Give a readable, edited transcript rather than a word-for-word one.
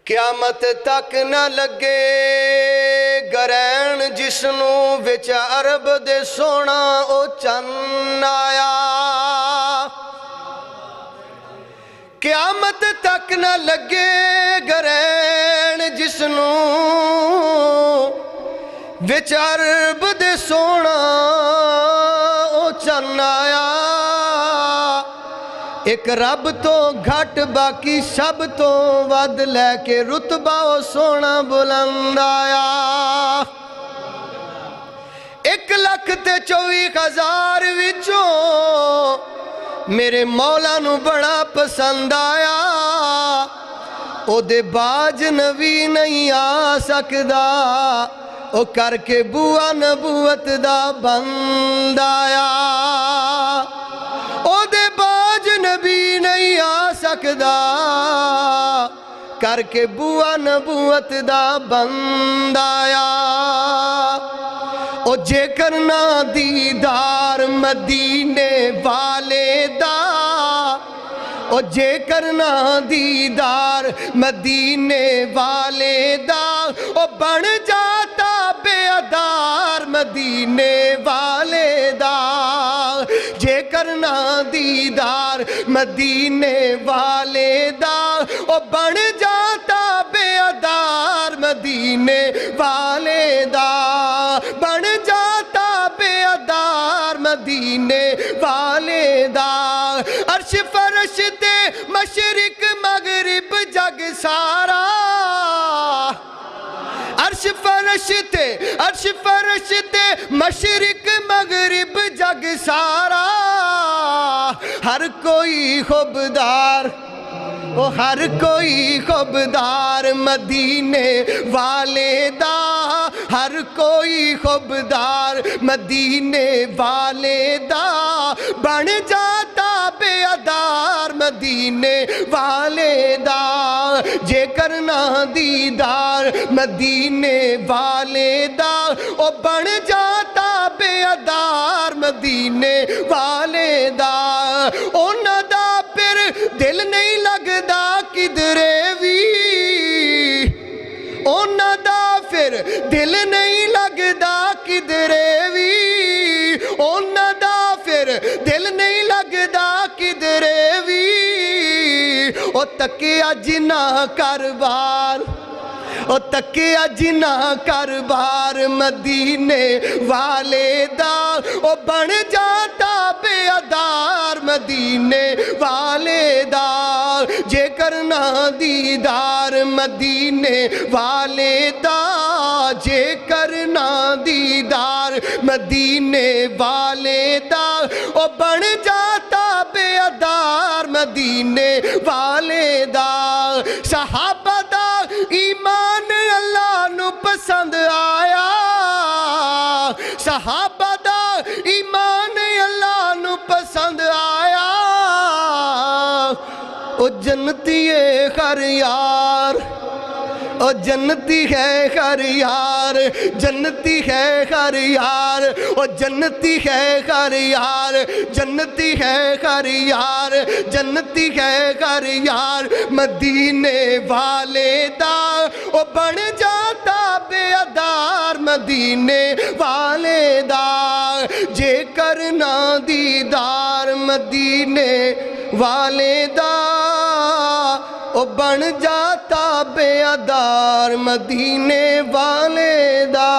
क्यामत तक न लगे ग्रहण जिसनू विच अरब दे सोना ओ चन्न आया। क्यामत तक न लगे ग्रहण जिसनू विच अरब दे सोना ओ चन्न आया। एक रब तो घट बाकी सब तो वध लैके रुतबा ओ सोना बुलंद आया। 1,24,000 विचों मेरे मौला नू बड़ा पसंद आया। ओदे बाज नबी नहीं आ सकदा ओ करके बुआ नबूवत दा बंद आया। ओदे बाज नबी नहीं आ सकदा करके बुआ नबूवत दा बंद आया। ओ जेकर ना दीदार मदीने वाले दा, ओ जेकर ना दीदार मदीने वाले दा, ओ बन जाता बेअदार मदीने वाले दा। जेकर ना दीदार मदीने वाले दा, ओ बन जाता बेअदार मदीने वाले दा। बन जाता बेअदार मदीने वाले दा। अर्श फरश ते मशरिक मगरिब जग सारा, अर्श फरश ते मशरिक मगरिब जग सारा। हर कोई खुबदार ओ हर कोई खुबदार मदीने वाले दा। हर कोई खुबदार मदीने वाले दा। बन जाता बेअदार मदीने वाले दा। जेकर ना दीदार मदीने वाले दा, ओ बन जाता बेअदार मदीने वाले दा। ओना दा फिर दिल नहीं लगदा किधरे भी, ओना दा फिर दिल नहीं लगदा किधरे भी। ओना दा फिर दिल नहीं लगदा किधरे भी। ओ तकिया जिना कारबार, ओ तकिया जिना कारबार मदीने वाले दा, ओ बन जाता बेअदार मदीने वाले दा। जेकर ना दीदार मदीने वाले दा, जेकर ना दीदार मदीने वाले दा, ओ बन जाता बेअदार मदीने वाले दा। सहाबा दा ईमान अल्लाह नू पसंद आया। सहाबा दा ईमान अल्लाह नू पसंद आया। ओ जन्नती है हर यार, ओ जन्नती है हर यार, जन्नती है हर यार। ओ जन्नती है हर यार, जन्नती है हर यार, जन्नती है हर यार मदीने वाले दा। ओ बन जाता बेअदार मदीने वाले दा। जेकर ना दीदार मदीने वाले दा, ओ बन जाता बेअदार मदीने वाले दा।